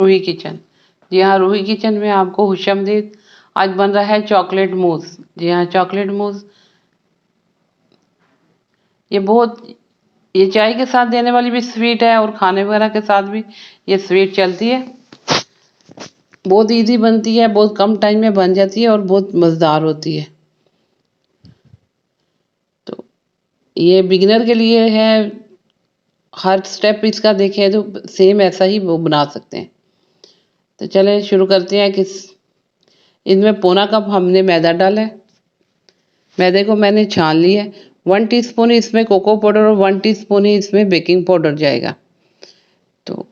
Ruhi kitchen. जी हाँ, Ruhi kitchen में आपको खुशामदीद। आज बन रहा है चॉकलेट मूस। जी हाँ, चॉकलेट मूस ये बहुत ये चाय के साथ देने वाली भी स्वीट है और खाने वगैरह के साथ भी ये स्वीट चलती है। बहुत इजी बनती है, बहुत कम टाइम में बन जाती है और बहुत मज़ेदार होती है। तो ये बिगिनर के लिए है। हर स्टेप इसका देखें तो सेम ऐसा ही वो बना सकते हैं। तो चलें शुरू करते हैं। इसमें पौना कप हमने मैदा डाला है। मैदे को मैंने छान लिया है। 1 टीस्पून इसमें कोको पाउडर और 1 टीस्पून ही इसमें बेकिंग पाउडर जाएगा। तो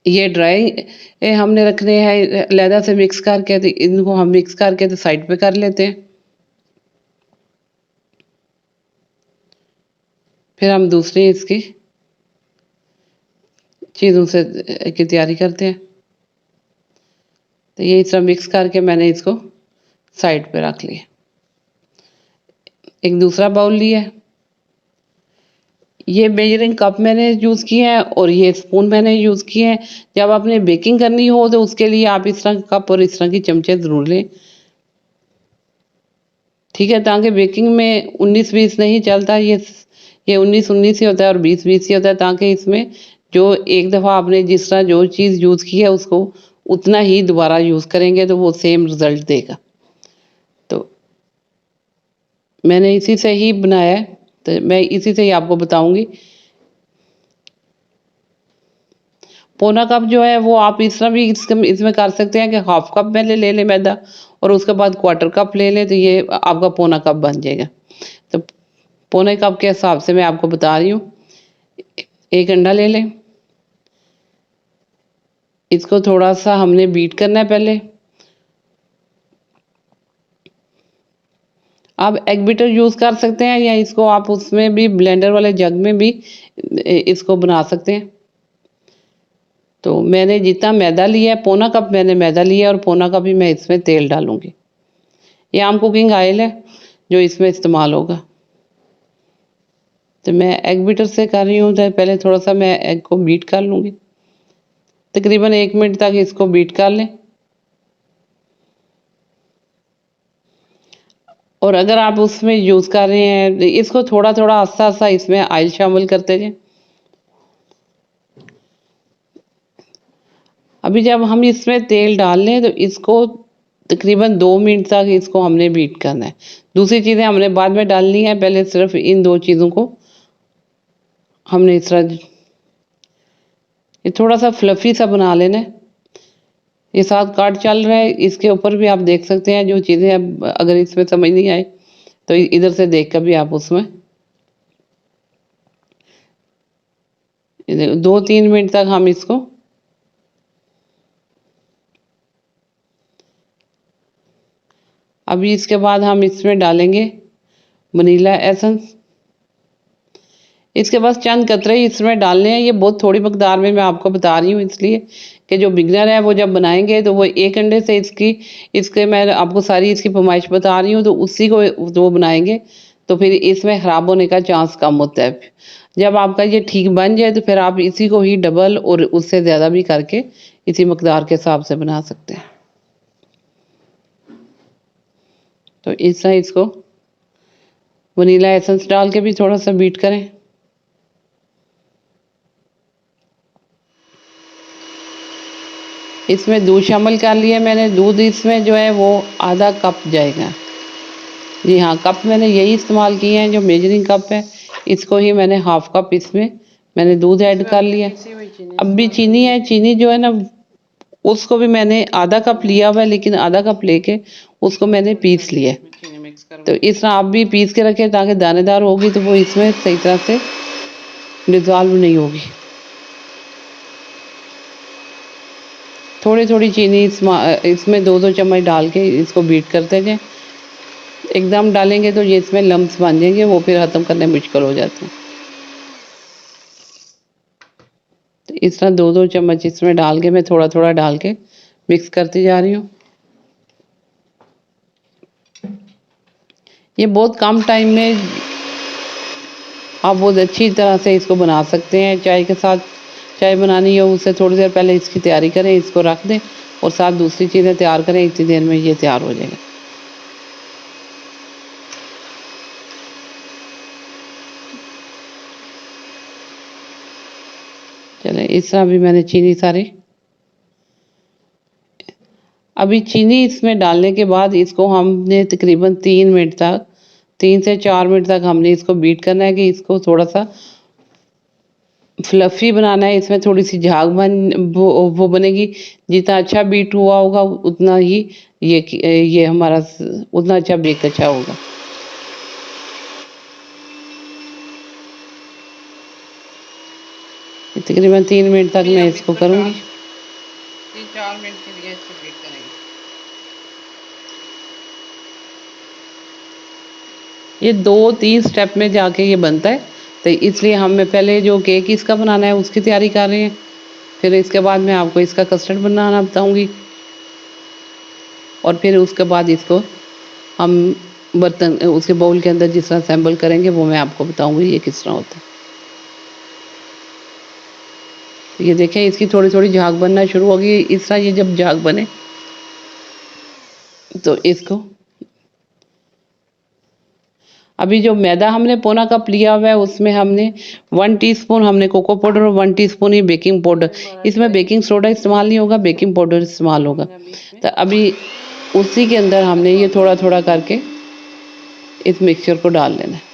ये ड्राई हमने रखने हैं अलहदा से मिक्स करके। तो इनको हम मिक्स करके तो साइड पे कर लेते हैं। फिर हम दूसरी इसकी चीज़ों से की तैयारी करते हैं। तो ये इस तरह मिक्स करके मैंने इसको साइड पे रख लिया। एक दूसरा बाउल लिया है। ये मेजरिंग कप मैंने यूज़ किए हैं और ये स्पून मैंने यूज़ किए हैं। जब आपने बेकिंग करनी हो तो उसके लिए आप इस तरह का कप और इस तरह की चमचे ज़रूर लें। ठीक है, ताकि बेकिंग में 19-20 नहीं चलता। ये 19-19 ही होता है और 20-20 ही होता है, ताकि इसमें जो एक दफ़ा आपने जिस तरह जो चीज़ यूज़ की है उसको उतना ही दोबारा यूज़ करेंगे तो वो सेम रिज़ल्ट देगा। तो मैंने इसी से ही बनाया है, तो मैं इसी से ही आपको बताऊँगी। पौना कप जो है वो आप इस तरह भी इसमें कर सकते हैं कि हाफ कप पहले ले लें मैदा और उसके बाद क्वार्टर कप ले लें, तो ये आपका पौना कप बन जाएगा। तो पौने कप के हिसाब से मैं आपको बता रही हूँ। एक अंडा ले लें। इसको थोड़ा सा हमने बीट करना है पहले। आप एग बीटर यूज़ कर सकते हैं या इसको आप उसमें भी ब्लेंडर वाले जग में भी इसको बना सकते हैं। तो मैंने जितना मैदा लिया है, पौना कप मैंने मैदा लिया है और पौना कप ही मैं इसमें तेल डालूंगी। ये आम कुकिंग ऑयल है जो इसमें इस्तेमाल होगा। तो मैं एग बीटर से कर रही हूँ, तो पहले थोड़ा सा मैं एग को बीट कर लूँगी। तकरीबन 1 मिनट तक इसको बीट कर लें। और अगर आप उसमें यूज़ कर रहे हैं इसको थोड़ा थोड़ा आस्ता आस्ता इसमें ऑयल शामिल करते जाएं। अभी जब हम इसमें तेल डाल लें तो इसको तकरीबन 2 मिनट तक इसको हमने बीट करना है। दूसरी चीज़ें हमने बाद में डालनी है, पहले सिर्फ इन 2 चीज़ों को हमने इस तरह ये थोड़ा सा फ्लफी सा बना लेना है। ये साथ कार्ड चल रहा है, इसके ऊपर भी आप देख सकते हैं जो चीज़ें अब अगर इसमें समझ नहीं आए तो इधर से देख कर भी आप उसमें 2-3 मिनट तक हम इसको अभी इसके बाद हम इसमें डालेंगे वनीला एसेंस। इसके पास चंद कतरे ही इसमें डालने हैं। ये बहुत थोड़ी मकदार में मैं आपको बता रही हूँ, इसलिए कि जो बिगनर है वो जब बनाएंगे तो वो एक अंडे से इसके मैं आपको सारी इसकी फरमाइश बता रही हूँ, तो उसी को वो बनाएंगे तो फिर इसमें ख़राब होने का चांस कम होता है। जब आपका ये ठीक बन जाए तो फिर आप इसी को ही डबल और उससे ज़्यादा भी करके इसी मकदार के हिसाब से बना सकते हैं। तो इस तरह इसको वनीला एसेंस डाल के भी थोड़ा सा बीट करें। इसमें दूध शामिल कर लिया मैंने। दूध इसमें जो है वो आधा कप जाएगा। जी हाँ, कप मैंने यही इस्तेमाल किए हैं जो मेजरिंग कप है। इसको ही मैंने हाफ कप इसमें मैंने दूध ऐड कर लिया। अब भी चीनी है, चीनी जो है ना उसको भी मैंने आधा कप लिया हुआ है, लेकिन आधा कप लेके उसको मैंने पीस लिया। तो इस तरह आप भी पीस के रखें ताकि दानेदार होगी तो वो इसमें सही तरह से डिज़ोल्व नहीं होगी। थोड़ी थोड़ी चीनी इसमें 2-2 चम्मच डाल के इसको बीट करते जाएं। एकदम डालेंगे तो ये इसमें लम्स बन जाएंगे, वो फिर ख़त्म करने मुश्किल हो जाते हैं। तो इस तरह 2-2 चम्मच इसमें डाल के मैं थोड़ा थोड़ा डाल के मिक्स करती जा रही हूँ। ये बहुत कम टाइम में आप बहुत अच्छी तरह से इसको बना सकते हैं। चाय के साथ चाय बनानी हो उससे थोड़ी देर पहले इसकी तैयारी करें, इसको रख दें और साथ दूसरी चीज़ें तैयार करें, इतनी देर में ये तैयार हो जाएगा। चलें, इस तरह अभी मैंने चीनी सारी, अभी चीनी इसमें डालने के बाद इसको हमने तकरीबन 3 मिनट तक, 3 से 4 मिनट तक हमने इसको बीट करना है कि इसको थोड़ा-सा फ्लफ़ी बनाना है। इसमें थोड़ी-सी झाग वो बनेगी। जितना अच्छा बीट हुआ होगा उतना ही ये हमारा उतना अच्छा बेक अच्छा होगा। तकरीबन 3 मिनट तक मैं इसको करूँगी। 3-4 मिनट के लिए इसको बेक करेंगे। ये 2-3 स्टेप में जाके ये बनता है, तो इसलिए हमें पहले जो केक इसका बनाना है उसकी तैयारी कर रहे हैं। फिर इसके बाद मैं आपको इसका कस्टर्ड बनाना बताऊँगी और फिर उसके बाद इसको हम बर्तन उसके बाउल के अंदर जिस तरह असेंबल करेंगे वो मैं आपको बताऊँगी ये किस तरह होता है। ये देखें इसकी थोड़ी-थोड़ी झाग बनना शुरू होगी। इस तरह ये जब झाग बने तो इसको, अभी जो मैदा हमने पौना कप लिया हुआ है उसमें हमने 1 टीस्पून हमने कोको पाउडर और 1 टीस्पून ही बेकिंग पाउडर, इसमें बेकिंग सोडा इस्तेमाल नहीं होगा, बेकिंग पाउडर इस्तेमाल होगा। तो अभी उसी के अंदर हमने ये थोड़ा-थोड़ा करके इस मिक्सचर को डाल लेना है।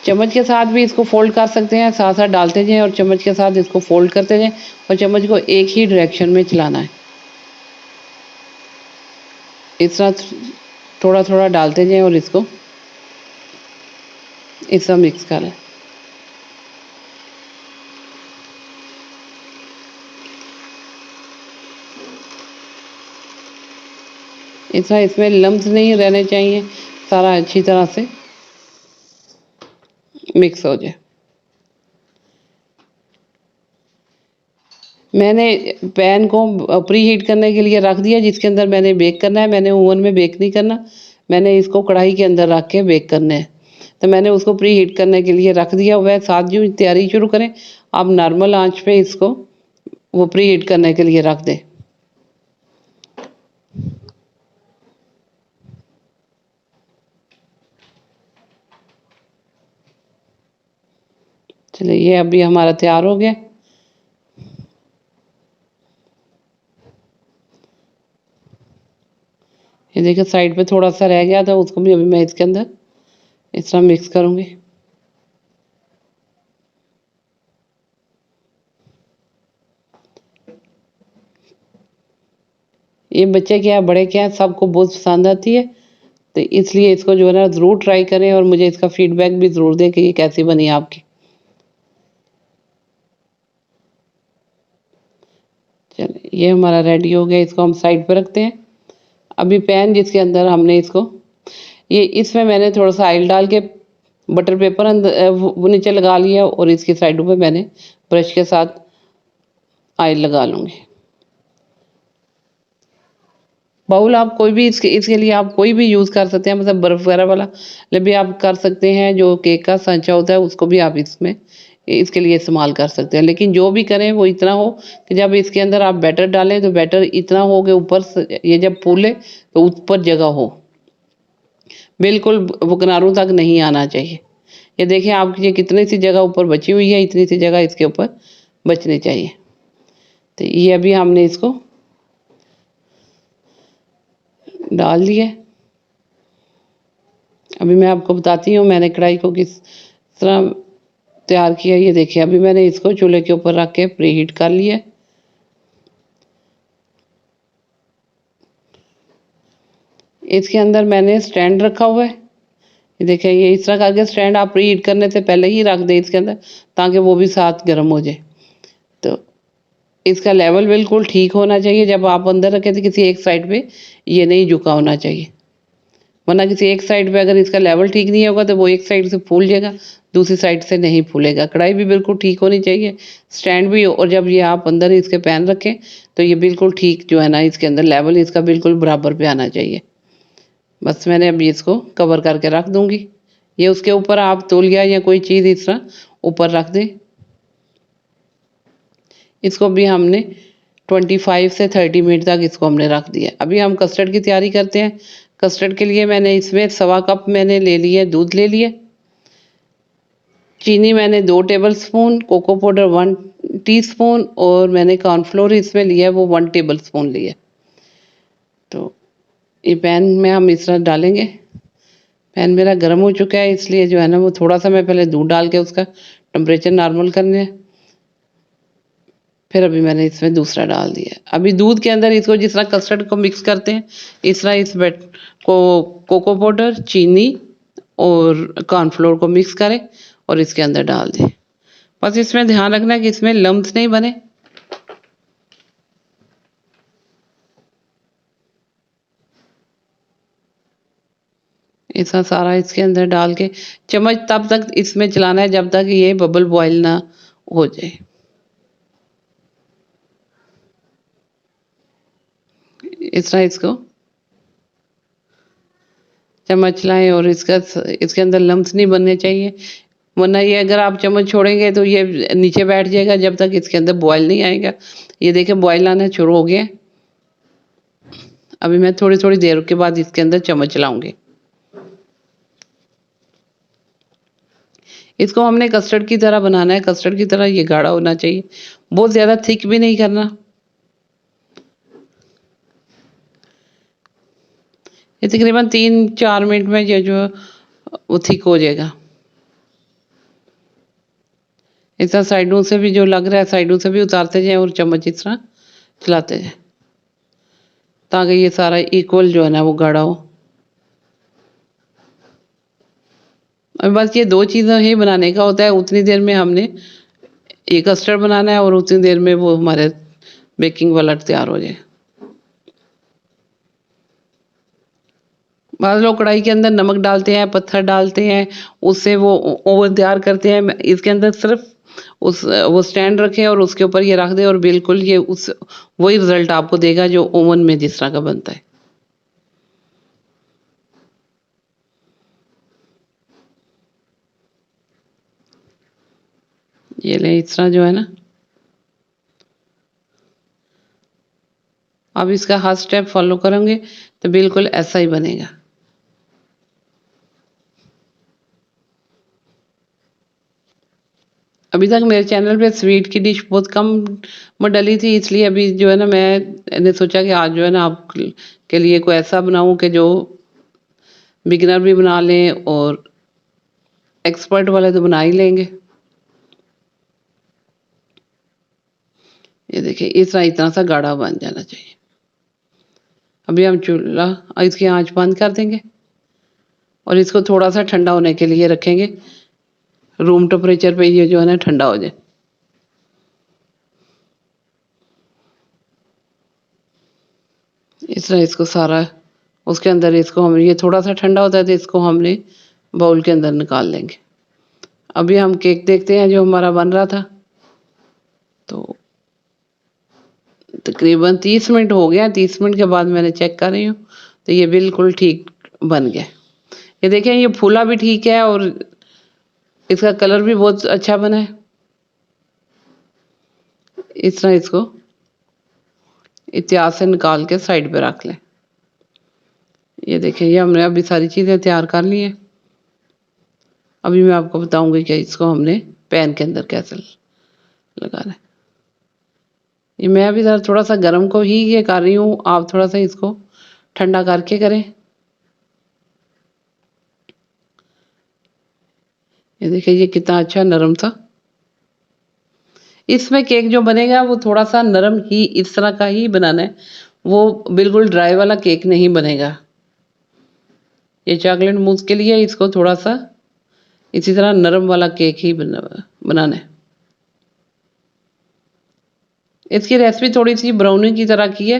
चम्मच के साथ भी इसको फोल्ड कर सकते हैं, साथ-साथ डालते जाएँ और चम्मच के साथ इसको फोल्ड करते जाएँ और चम्मच को एक ही डायरेक्शन में चलाना है। इस तरह थोड़ा-थोड़ा डालते जाएँ और इसको इस तरह मिक्स कर लें। इस तरह इसमें लम्स नहीं रहने चाहिए, सारा अच्छी तरह से मिक्स हो जाए। मैंने पैन को प्री हीट करने के लिए रख दिया जिसके अंदर मैंने बेक करना है। मैंने ओवन में बेक नहीं करना, मैंने इसको कढ़ाई के अंदर रख के बेक करना है। तो मैंने उसको प्री हीट करने के लिए रख दिया हुआ है। साथ जो तैयारी शुरू करें, आप नॉर्मल आंच पे इसको वो प्री हीट करने के लिए रख दें। चलिए ये अभी हमारा तैयार हो गया। ये देखिए साइड पे थोड़ा सा रह गया था, उसको भी अभी मैं इसके अंदर इस तरह मिक्स करूँगी। ये बच्चे क्या बड़े क्या सबको बहुत पसंद आती है, तो इसलिए इसको जो है ना ज़रूर ट्राई करें और मुझे इसका फीडबैक भी ज़रूर दें कि ये कैसी बनी आपकी। चलिए ये हमारा रेडी हो गया, इसको हम साइड पे रखते हैं। अभी पैन जिसके अंदर हमने इसको, ये इसमें मैंने थोड़ा सा ऑयल डाल के बटर पेपर अंदर वो नीचे लगा लिया और इसकी साइडों पे मैंने ब्रश के साथ ऑयल लगा लूँगी। बाउल आप कोई भी इसके लिए आप कोई भी यूज़ कर सकते हैं, मतलब बर्फ़ वगैरह वाला भी आप कर सकते हैं। जो केक का सांचा होता है उसको भी आप इसमें इसके लिए इस्तेमाल कर सकते हैं। लेकिन जो भी करें वो इतना हो कि जब इसके अंदर आप बैटर डालें तो बैटर इतना हो कि ऊपर से ये जब फूले तो ऊपर जगह हो, बिल्कुल वो किनारों तक नहीं आना चाहिए। ये देखिए आपकी ये कितनी सी जगह ऊपर बची हुई है, इतनी सी जगह इसके ऊपर बचनी चाहिए। तो ये अभी हमने इसको डाल दिया। अभी मैं आपको बताती हूँ मैंने कढ़ाई को किस तरह तैयार किया। ये देखिए अभी मैंने इसको चूल्हे के ऊपर रख के प्री हीट कर लिया। इसके अंदर मैंने स्टैंड रखा हुआ है। ये देखिए ये इस तरह करके स्टैंड आप प्री हीट करने से पहले ही रख दें इसके अंदर, ताकि वो भी साथ गर्म हो जाए। तो इसका लेवल बिल्कुल ठीक होना चाहिए। जब आप अंदर रखें तो किसी एक साइड पे ये नहीं झुका होना चाहिए, वरना किसी एक साइड पे अगर इसका लेवल ठीक नहीं होगा तो वो एक साइड से फूल जाएगा, दूसरी साइड से नहीं फूलेगा। कढ़ाई भी बिल्कुल ठीक होनी चाहिए, स्टैंड भी। और जब ये आप अंदर इसके पैन रखें तो ये बिल्कुल ठीक जो है ना इसके अंदर लेवल इसका बिल्कुल बराबर पे आना चाहिए। बस मैंने अभी इसको कवर करके रख दूँगी। ये उसके ऊपर आप तौलिया या कोई चीज़ इस तरह ऊपर रख दें। इसको भी हमने 25 से 30 मिनट तक इसको हमने रख दिया। अभी हम कस्टर्ड की तैयारी करते हैं। कस्टर्ड के लिए मैंने इसमें 1.25 कप मैंने ले लिए दूध ले लिए, चीनी मैंने 2 टेबलस्पून, कोको पाउडर 1 टीस्पून और मैंने कॉर्नफ्लोर इसमें लिया है वो 1 टेबलस्पून लिया। तो ये पैन में हम इस तरह डालेंगे। पैन मेरा गर्म हो चुका है, इसलिए जो है ना वो थोड़ा सा मैं पहले दूध डाल के उसका टेम्परेचर नॉर्मल करने है। फिर अभी मैंने इसमें दूसरा डाल दिया। अभी दूध के अंदर इसको जिस तरह कस्टर्ड को मिक्स करते हैं इस तरह इस बेट को कोको पाउडर, चीनी और कॉर्नफ्लोर को मिक्स करें और इसके अंदर डाल दें। बस इसमें ध्यान रखना है कि इसमें लम्प्स नहीं बने। ऐसा सारा इसके अंदर डाल के चम्मच तब तक इसमें चलाना है जब तक ये बबल बॉयल ना हो जाए। इस तरह इसको चम्मच चलाएं और इसके अंदर लम्प्स नहीं बनने चाहिए, वरना ये अगर आप चम्मच छोड़ेंगे तो ये नीचे बैठ जाएगा जब तक इसके अंदर बॉयल नहीं आएगा। ये देखिए बॉयल आना शुरू हो गया। अभी मैं थोड़ी थोड़ी देर के बाद इसके अंदर चम्मच चलाऊंगी। इसको हमने कस्टर्ड की तरह बनाना है, कस्टर्ड की तरह ये गाढ़ा होना चाहिए, बहुत ज़्यादा थिक भी नहीं करना। ये तकरीबन 3-4 मिनट में ये जो वो थिक हो जाएगा। इस तरह साइडों से भी जो लग रहा है साइडों से भी उतारते जाएं और चम्मच इस तरह चलाते जाएं ताकि ये सारा इक्वल जो है ना वो गाढ़ा हो। और बस ये 2 चीज़ें ही बनाने का होता है। उतनी देर में हमने ये कस्टर्ड बनाना है और उतनी देर में वो हमारे बेकिंग वाला तैयार हो जाए। बाद लोग कढ़ाई के अंदर नमक डालते हैं, पत्थर डालते हैं, उससे वो ओवन तैयार करते हैं। इसके अंदर सिर्फ वो स्टैंड रखें और उसके ऊपर ये रख दें और बिल्कुल ये उस वही रिजल्ट आपको देगा जो ओवन में जिस तरह का बनता है। ये लें इस तरह जो है ना। अब इसका हर स्टेप फॉलो करेंगे तो बिल्कुल ऐसा ही बनेगा। अभी तक मेरे चैनल पे स्वीट की डिश बहुत कम मैं डली थी, इसलिए अभी जो है ना मैंने सोचा कि आज जो है ना आप के लिए कोई ऐसा बनाऊं कि जो बिगिनर भी बना लें और एक्सपर्ट वाले तो बना ही लेंगे। ये देखिए इस तरह इतना सा गाढ़ा बन जाना चाहिए। अभी हम चूल्हा इसकी आंच बंद कर देंगे और इसको थोड़ा सा ठंडा होने के लिए रखेंगे। रूम टेम्परेचर पे ये जो है ना ठंडा हो जाए। इस तरह इसको सारा उसके अंदर इसको हम ये थोड़ा सा ठंडा होता है तो इसको हमने बाउल के अंदर निकाल लेंगे। अभी हम केक देखते हैं जो हमारा बन रहा था। तो तकरीबन 30 मिनट हो गया। 30 मिनट के बाद मैंने चेक कर रही हूँ तो ये बिल्कुल ठीक बन गया। ये देखें ये फूला भी ठीक है और इसका कलर भी बहुत अच्छा बना है। इस तरह इसको इतिहास से निकाल के साइड पे रख लें। ये देखें ये हमने अभी सारी चीज़ें तैयार कर ली हैं। अभी मैं आपको बताऊंगी कि इसको हमने पैन के अंदर कैसे लगाना है। ये मैं अभी थोड़ा सा गर्म को ही ये कर रही हूँ, आप थोड़ा सा इसको ठंडा करके करें। ये देखिए ये कितना अच्छा नरम था। इसमें केक जो बनेगा वो थोड़ा सा नरम ही इस तरह का ही बनाना है, वो बिल्कुल ड्राई वाला केक नहीं बनेगा। ये चॉकलेट मूस के लिए इसको थोड़ा सा इसी तरह नरम वाला केक ही बनाना है। इसकी रेसिपी थोड़ी सी ब्राउनी की तरह की है।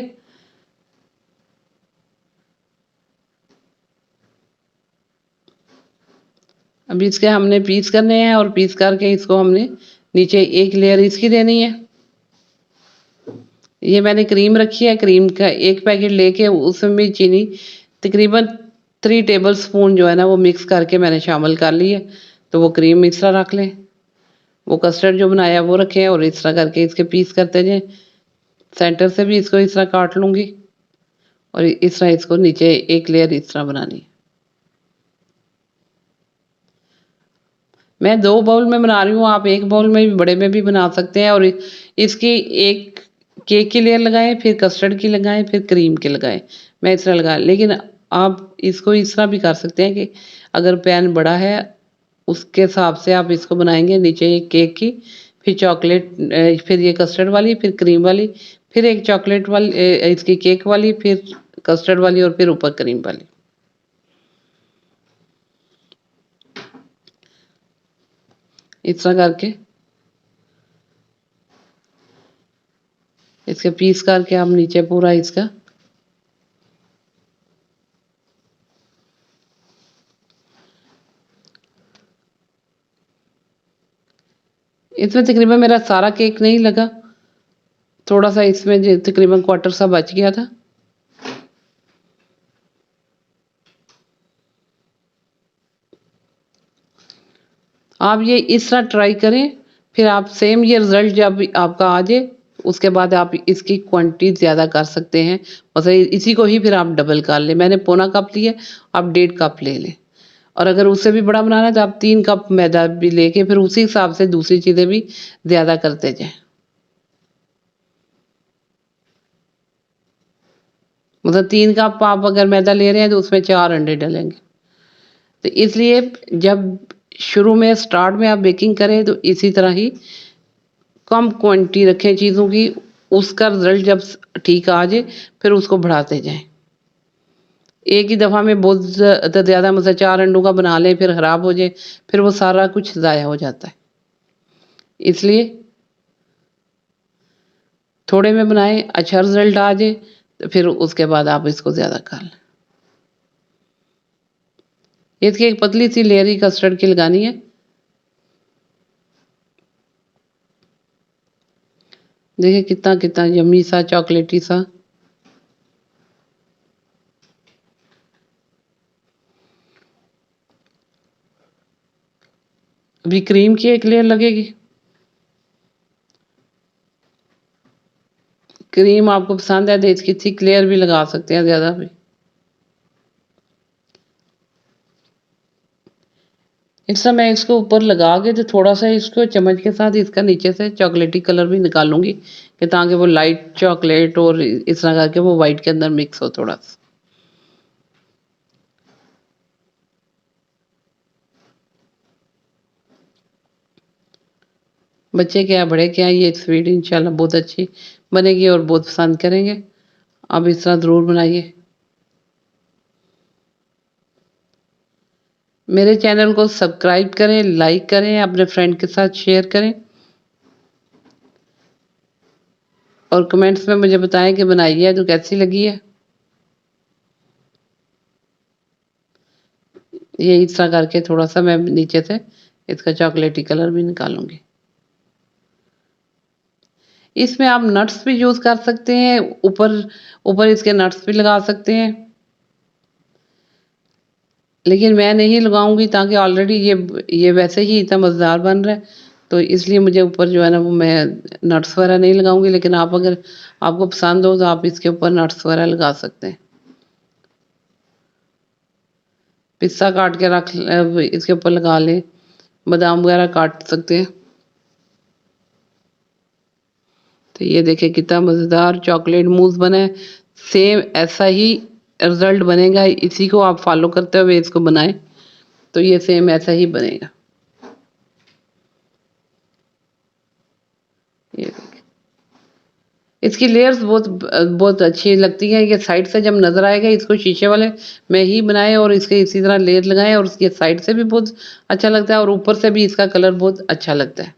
अभी इसके हमने पीस करने हैं और पीस करके इसको हमने नीचे एक लेयर इसकी देनी है। ये मैंने क्रीम रखी है, क्रीम का एक पैकेट लेके उसमें भी चीनी तकरीबन 3 टेबल स्पून जो है ना वो मिक्स करके मैंने शामिल कर ली है। तो वो क्रीम इस तरह रख लें वो कस्टर्ड जो बनाया वो रखे हैं और इस तरह करके इसके पीस करते जाएं। सेंटर से भी इसको इस तरह काट लूँगी और इस तरह इसको नीचे एक लेयर इस तरह बनानी है। मैं 2 बाउल में बना रही हूँ, आप 1 बाउल में भी बड़े में भी बना सकते हैं और इसकी एक केक की लेयर लगाएँ, फिर कस्टर्ड की लगाएँ, फिर क्रीम की लगाएँ। मैं इस तरह लगाया, लेकिन आप इसको इस तरह भी कर सकते हैं कि अगर पैन बड़ा है, उसके हिसाब से आप इसको बनाएँगे, नीचे एक केक की, फिर चॉकलेट फिर ये कस्टर्ड वाली, फिर क्रीम वाली, फिर एक चॉकलेट वाली इसकी केक वाली, फिर कस्टर्ड वाली और फिर ऊपर क्रीम वाली। इस तरह करके इसके पीस करके आप नीचे पूरा इसका इसमें तकरीबन मेरा सारा केक नहीं लगा, थोड़ा सा इसमें तकरीबन क्वार्टर सा बच गया था। आप ये इस तरह ट्राई करें, फिर आप सेम ये रिजल्ट जब आपका आ जाए, उसके बाद आप इसकी क्वांटिटी ज़्यादा कर सकते हैं। मतलब इसी को ही फिर आप डबल कर लें। मैंने पौना कप लिया, आप 1.5 कप ले लें और अगर उससे भी बड़ा बनाना है तो आप 3 कप मैदा भी लेके फिर उसी हिसाब से दूसरी चीज़ें भी ज़्यादा करते जाएँ। मतलब 3 कप आप अगर मैदा ले रहे हैं तो उसमें 4 अंडे डलेंगे। तो इसलिए जब शुरू में स्टार्ट में आप बेकिंग करें तो इसी तरह ही कम क्वांटिटी रखें चीज़ों की, उसका रिजल्ट जब ठीक आ जाए फिर उसको बढ़ाते जाएँ। एक ही दफ़ा में बहुत ज़्यादा मतलब 4 अंडों का बना लें फिर ख़राब हो जाए, फिर वो सारा कुछ ज़ाया हो जाता है। इसलिए थोड़े में बनाएँ, अच्छा रिजल्ट आ जाए तो फिर उसके बाद आप इसको ज़्यादा कर लें। इसकी एक पतली सी लेयर ही कस्टर्ड की लगानी है। देखिए कितना यम्मी सा चॉकलेटी सा। अभी क्रीम की एक लेयर लगेगी। क्रीम आपको पसंद है तो इसकी थिक लेयर भी लगा सकते हैं ज़्यादा भी। इस समय मैं इसको ऊपर लगा के तो थोड़ा-सा इसको चम्मच के साथ इसका नीचे से चॉकलेटी कलर भी निकालूँगी कि ताकि वो लाइट चॉकलेट और इस तरह करके वो व्हाइट के अंदर मिक्स हो थोड़ा-सा। बच्चे क्या बड़े क्या ये स्वीट इंशाल्लाह बहुत अच्छी बनेगी और बहुत पसंद करेंगे। आप इस तरह ज़रूर बनाइए। मेरे चैनल को सब्सक्राइब करें, लाइक करें, अपने फ्रेंड के साथ शेयर करें और कमेंट्स में मुझे बताएँ कि बनाई है तो कैसी लगी है। ये इस तरह करके थोड़ा-सा मैं नीचे से इसका चॉकलेटी कलर भी निकालूँगी। इसमें आप नट्स भी यूज़ कर सकते हैं, ऊपर ऊपर इसके नट्स भी लगा सकते हैं। लेकिन मैं नहीं लगाऊँगी ताकि ऑलरेडी ये वैसे ही इतना मज़ेदार बन रहा है, तो इसलिए मुझे ऊपर जो है ना वो मैं नट्स वगैरह नहीं लगाऊँगी, लेकिन आप अगर आपको पसंद हो तो आप इसके ऊपर नट्स वगैरह लगा सकते हैं। पिस्ता काट के इसके ऊपर लगा लें, बादाम वगैरह काट सकते हैं। तो ये देखिए कितना मज़ेदार चॉकलेट मूस बना है। सेम ऐसा ही रिज़ल्ट बनेगा, इसी को आप फ़ॉलो करते हुए इसको बनाएँ, तो ये सेम ऐसा ही बनेगा। ये देखिए। इसकी लेयर्स बहुत अच्छी लगती हैं, ये साइड से जब नज़र आएगा इसको शीशे वाले में ही बनाएँ और इसके इसी तरह लेयर लगाएँ और उसके साइड से भी बहुत अच्छा लगता है और ऊपर से भी इसका कलर बहुत अच्छा लगता है।